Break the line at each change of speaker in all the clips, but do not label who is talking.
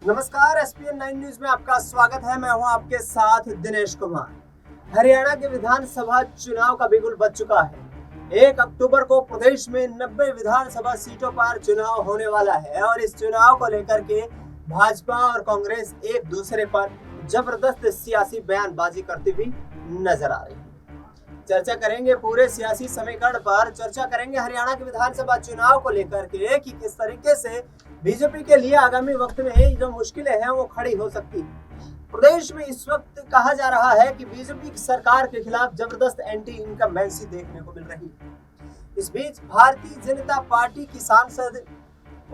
नमस्कार, ESPN 9 news में आपका स्वागत है। मैं हूं आपके साथ दिनेश कुमार। हरियाणा के विधानसभा चुनाव का बिगुल बज चुका है। 1 अक्टूबर को प्रदेश में 90 विधानसभा सीटों पर चुनाव होने वाला है और इस चुनाव को लेकर के भाजपा और कांग्रेस एक दूसरे पर जबरदस्त सियासी बयानबाजी करती हुई नजर आ रही है। चर्चा करेंगे पूरे सियासी समीकरण पर, चर्चा करेंगे हरियाणा के विधानसभा चुनाव को लेकर के कि किस तरीके से बीजेपी के लिए आगामी वक्त में जो मुश्किलें हैं वो खड़ी हो सकती है। प्रदेश में इस वक्त कहा जा रहा है कि बीजेपी की सरकार के खिलाफ जबरदस्त एंटी इनकम्बेंसी देखने को मिल रही है। इस बीच भारतीय जनता पार्टी की सांसद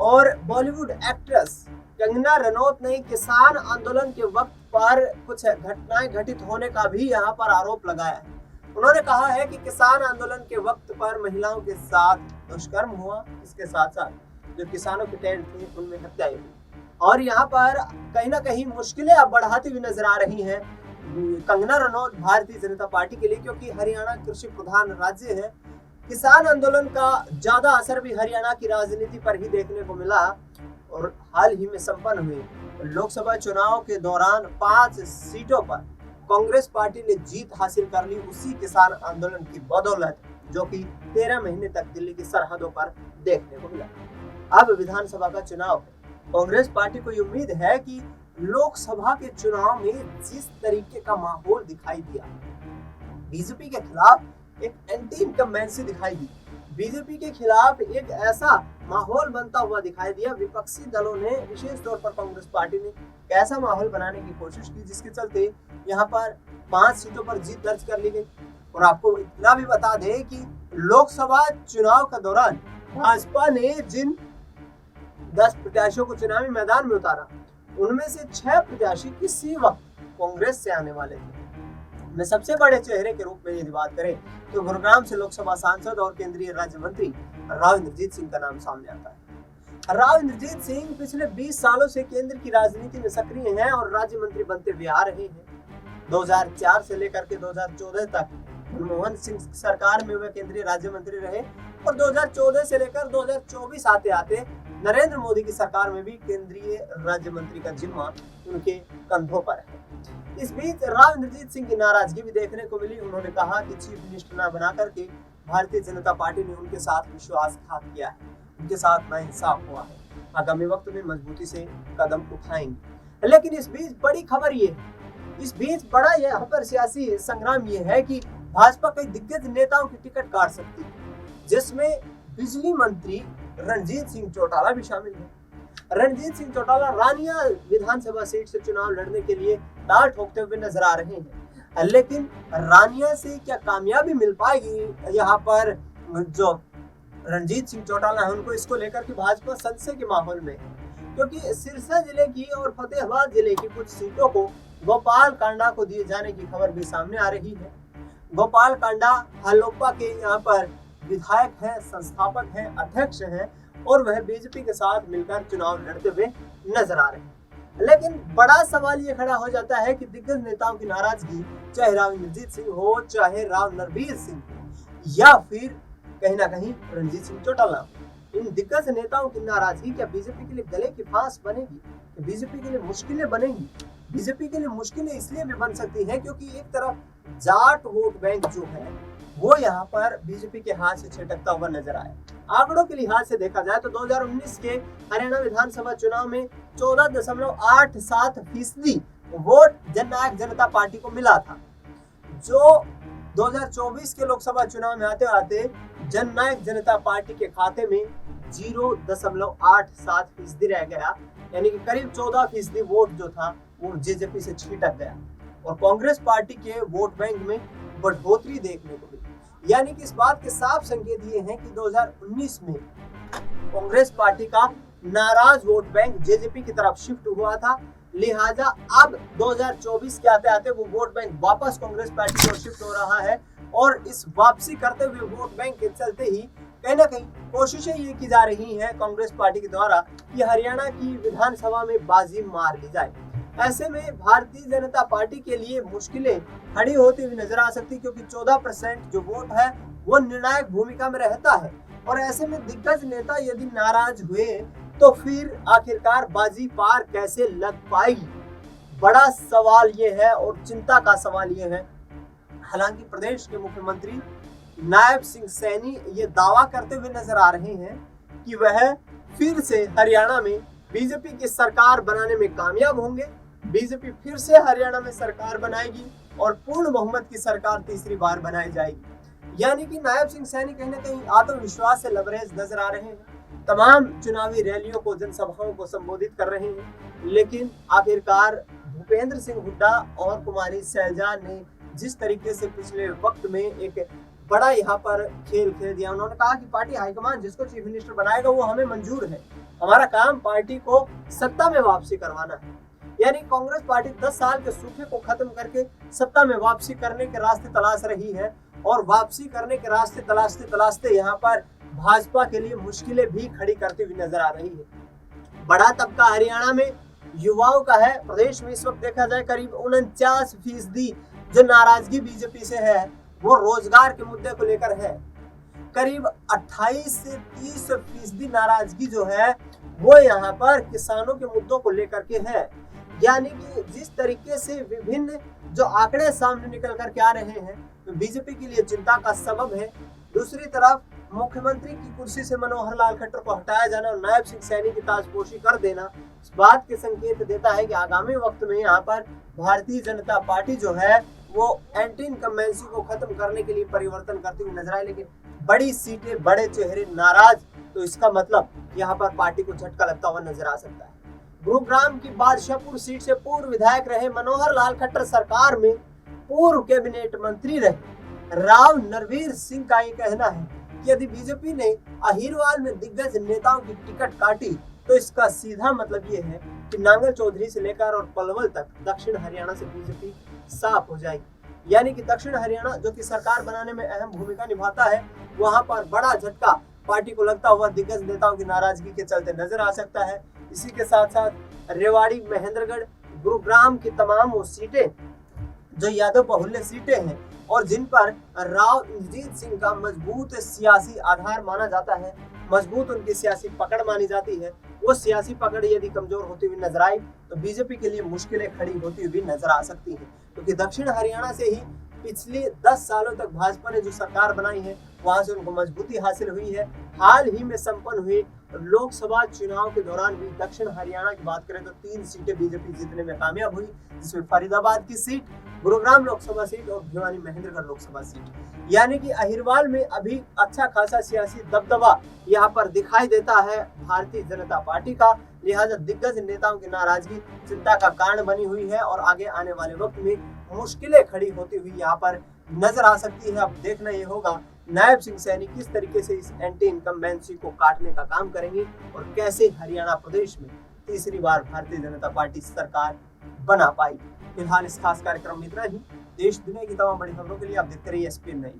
और बॉलीवुड एक्ट्रेस कंगना रनौत ने किसान आंदोलन के वक्त पर कुछ घटनाएं घटित होने का भी यहां पर आरोप लगाया है। उन्होंने कहा है कि किसान आंदोलन के वक्त पर महिलाओं के साथ दुष्कर्म हुआ, इसके साथ साथ जो किसानों के टेंट थे उनमें हत्याएं हुई और यहाँ पर कहीं ना कहीं मुश्किलें अब बढ़ाती हुई नजर आ रही हैं कंगना रनौत भारतीय जनता पार्टी के लिए, क्योंकि हरियाणा कृषि प्रधान राज्य है। किसान आंदोलन का ज्यादा असर भी हरियाणा की राजनीति पर ही देखने को मिला और हाल ही में संपन्न हुए लोकसभा चुनाव के दौरान 5 सीटों पर कांग्रेस पार्टी ने जीत हासिल कर ली, उसी किसान आंदोलन की बदौलत, जो कि 13 महीने तक दिल्ली की सरहदों पर देखने को मिला। अब विधानसभा का चुनाव है। कांग्रेस पार्टी को ये उम्मीद है कि लोकसभा के चुनाव में जिस तरीके का माहौल दिखाई दिया, बीजेपी के खिलाफ एक एंटी इनकम्बेंसी दिखाई दी, बीजेपी के खिलाफ एक ऐसा माहौल बनता हुआ दिखाई दिया। विपक्षी दलों ने, विशेष तौर पर कांग्रेस पार्टी ने कैसा माहौल बनाने की कोशिश की, जिसके चलते यहाँ पर 5 सीटों पर जीत दर्ज कर ली गई। और आपको इतना भी बता दें कि लोकसभा चुनाव के दौरान भाजपा ने जिन 10 प्रत्याशियों को चुनावी मैदान में उतारा, उनमें से 6 प्रत्याशी किसी वक्त कांग्रेस से आने वाले थे। में सबसे बड़े चेहरे के रूप में यदि बात करें तो गुरुग्राम से लोकसभा सांसद और केंद्रीय राज्य मंत्री राव इंद्रजीत सिंह का नाम सामने आता है। राव इंद्रजीत सिंह पिछले 20 सालों से केंद्र की राजनीति में सक्रिय हैं और राज्य मंत्री बनते हुए आ रहे हैं। 2004 से लेकर के 2014 तक मनमोहन सिंह सरकार में वे केंद्रीय राज्य मंत्री रहे और 2014 से लेकर 2024 आते आते नरेंद्र मोदी की सरकार में भी केंद्रीय राज्य मंत्री का जिम्मा उनके कंधों पर है। इस बीच राव इंद्रजीत सिंह की नाराजगी भी देखने को मिली। उन्होंने कहा कि चीफ मिनिस्टर न बना करके भारतीय जनता पार्टी ने उनके साथ विश्वासघात किया है, उनके साथ नाइंसाफ हुआ है, आगामी वक्त में मजबूती से कदम उठाएंगे। लेकिन इस बीच बड़ी खबर ये है, इस बीच बड़ा यहाँ पर सियासी संग्राम ये है कि भाजपा कई दिग्गज नेताओं की टिकट काट सकती है, जिसमें बिजली मंत्री रणजीत सिंह चौटाला भी शामिल है। रणजीत सिंह चौटाला रानिया विधानसभा सीट से चुनाव लड़ने के लिए ताल ठोकते हुए नजर आ रहे हैं, लेकिन रानिया से क्या कामयाबी मिल पाएगी? यहाँ पर जो रणजीत सिंह चौटाला है उनको इसको लेकर के भाजपा संशय के माहौल में है, क्योंकि सिरसा जिले की और फतेहाबाद जिले की कुछ सीटों को गोपाल कांडा को दिए जाने की खबर भी सामने आ रही है। गोपाल कांडा हलोपा के यहाँ पर विधायक हैं, संस्थापक हैं, अध्यक्ष हैं और वह बीजेपी के साथ मिलकर चुनाव लड़ते हुए नजर आ रहे हैं। लेकिन बड़ा सवाल ये खड़ा हो जाता है कि दिग्गज नेताओं की नाराजगी, चाहे राव इंद्रजीत सिंह हो, चाहे राव नरबीर सिंह या फिर कहीं ना कहीं रणजीत सिंह चौटाला, इन दिग्गज नेताओं की नाराजगी क्या बीजेपी के लिए गले की फांस बनेगी? बीजेपी के लिए मुश्किलें बनेंगी। बीजेपी के लिए मुश्किलें इसलिए भी बन सकती हैं क्योंकि एक तरफ जाट वोट बैंक जो है वो यहाँ पर बीजेपी के हाथ से छिटकता हुआ नजर आया। आंकड़ों के लिहाज से देखा जाए तो 2019 के हरियाणा विधानसभा चुनाव में 14.87% वोट जननायक जनता पार्टी को मिला था, जो 2024 के लोकसभा चुनाव में आते आते जननायक जनता पार्टी के खाते में 0.87% रह गया, यानी कि करीब 14% वोट जो था वो जेजेपी से छिटक गया और कांग्रेस पार्टी के वोट बैंक में बढ़ोतरी देखने को मिली। यानी कि इस बात के साफ संकेत ये हैं कि 2019 में कांग्रेस पार्टी का नाराज वोट बैंक जेजेपी की तरफ शिफ्ट हुआ था, लिहाजा अब 2024 के आते आते वो वोट बैंक वापस कांग्रेस पार्टी की ओर शिफ्ट हो रहा है और इस वापसी करते हुए वोट बैंक के चलते ही कहीं ना कहीं कोशिशें ये की जा रही हैं कांग्रेस पार्टी के द्वारा कि हरियाणा की विधानसभा में बाजी मार ली जाए। ऐसे में भारतीय जनता पार्टी के लिए मुश्किलें खड़ी होती हुई नजर आ सकती, क्योंकि 14% जो वोट है वो निर्णायक भूमिका में रहता है और ऐसे में दिग्गज नेता यदि नाराज हुए तो फिर आखिरकार बाजी पार कैसे लग पाएगी, बड़ा सवाल ये है और चिंता का सवाल ये है। हालांकि प्रदेश के मुख्यमंत्री नायब सिंह सैनी ये दावा करते हुए नजर आ रहे हैं कि वह फिर से हरियाणा में बीजेपी की सरकार बनाने में कामयाब होंगे, बीजेपी फिर से हरियाणा में सरकार बनाएगी और पूर्ण बहुमत की सरकार तीसरी बार बनाई जाएगी। यानी कि नायब सिंह सैनी कहीं ना कहीं आत्मविश्वास से लबरेज नजर आ रहे हैं, तमाम चुनावी रैलियों को, जनसभाओं को संबोधित कर रहे हैं। लेकिन आखिरकार भूपेंद्र सिंह हुड्डा और कुमारी शैलजा ने जिस तरीके से पिछले वक्त में एक बड़ा यहाँ पर खेल खेल दिया, उन्होंने कहा कि पार्टी हाईकमान जिसको चीफ मिनिस्टर बनाएगा वो हमें मंजूर है, हमारा काम पार्टी को सत्ता में वापसी करवाना है। यानी कांग्रेस पार्टी 10 साल के सूखे को खत्म करके सत्ता में वापसी करने के रास्ते तलाश रही है और वापसी करने के रास्ते तलाशते तलाशते यहाँ पर भाजपा के लिए मुश्किलें भी खड़ी करती हुई नजर आ रही है। बड़ा तबका हरियाणा में युवाओं का है। प्रदेश में इस वक्त देखा जाए करीब 49% जो नाराजगी बीजेपी से है वो रोजगार के मुद्दे को लेकर है। करीब 28 से 30% नाराजगी जो है वो यहाँ पर किसानों के मुद्दों को लेकर के है। यानी कि जिस तरीके से विभिन्न जो आंकड़े सामने निकल कर के आ रहे हैं तो बीजेपी के लिए चिंता का सबब है। दूसरी तरफ मुख्यमंत्री की कुर्सी से मनोहर लाल खट्टर को हटाया जाना और नायब सिंह सैनी की ताजपोशी कर देना इस बात के संकेत देता है कि आगामी वक्त में यहाँ पर भारतीय जनता पार्टी जो है वो एंटी इनकम्बेंसी को खत्म करने के लिए परिवर्तन करती हुई नजर आए। लेकिन बड़ी सीटें, बड़े चेहरे नाराज, तो इसका मतलब यहाँ पर पार्टी को झटका लगता हुआ नजर आ सकता है। गुरुग्राम की बादशाहपुर सीट से पूर्व विधायक रहे मनोहर लाल खट्टर सरकार में पूर्व कैबिनेट मंत्री रहे राव नरवीर सिंह का ये कहना है कि यदि बीजेपी ने अहिरवाल में दिग्गज नेताओं की टिकट काटी तो इसका सीधा मतलब ये है कि नांगल चौधरी से लेकर और पलवल तक दक्षिण हरियाणा से बीजेपी साफ हो जाएगी। यानी कि दक्षिण हरियाणा जो कि सरकार बनाने में अहम भूमिका निभाता है, वहां पर बड़ा झटका पार्टी को लगता हुआ दिग्गज नेताओं की नाराजगी के चलते नजर आ सकता है। इसी के साथ साथ रेवाड़ी, महेंद्रगढ़, गुरुग्राम की तमाम वो सीटें जो यादव बहुल्य सीटें हैं और जिन पर राव इंद्रजीत सिंह का मजबूत सियासी आधार माना जाता है, मजबूत उनकी सियासी पकड़ मानी जाती है, वो सियासी पकड़ यदि कमजोर होती हुई नजर आई तो बीजेपी के लिए मुश्किलें खड़ी होती हुई नजर आ सकती हैं। क्योंकि दक्षिण हरियाणा से ही पिछले 10 सालों तक भाजपा ने जो सरकार बनाई है वहां से उनको मजबूती हासिल हुई है। हाल ही में संपन्न हुए लोकसभा चुनाव के दौरान भी दक्षिण हरियाणा की बात करें तो 3 सीटें बीजेपी जीतने में कामयाब हुई, जिसमें फरीदाबाद की सीट, गुरुग्राम लोकसभा सीट और भिवानी महेंद्रगढ़ लोकसभा सीट। यानी कि अहिरवाल में अभी अच्छा खासा सियासी दबदबा यहाँ पर दिखाई देता है भारतीय जनता पार्टी का। लिहाजा दिग्गज नेताओं की नाराजगी चिंता का कारण बनी हुई है और आगे आने वाले वक्त में मुश्किलें खड़ी होती हुई यहाँ पर नजर आ सकती है। अब देखना ये होगा नायब सिंह सैनी किस तरीके से इस एंटी इनकम्बेंसी को काटने का काम करेंगे और कैसे हरियाणा प्रदेश में तीसरी बार भारतीय जनता पार्टी सरकार बना पाएगी। फिलहाल इस खास कार्यक्रम में इतना ही। देश दुनिया की तमाम बड़ी खबरों के लिए आप देखते रहिए SPN9।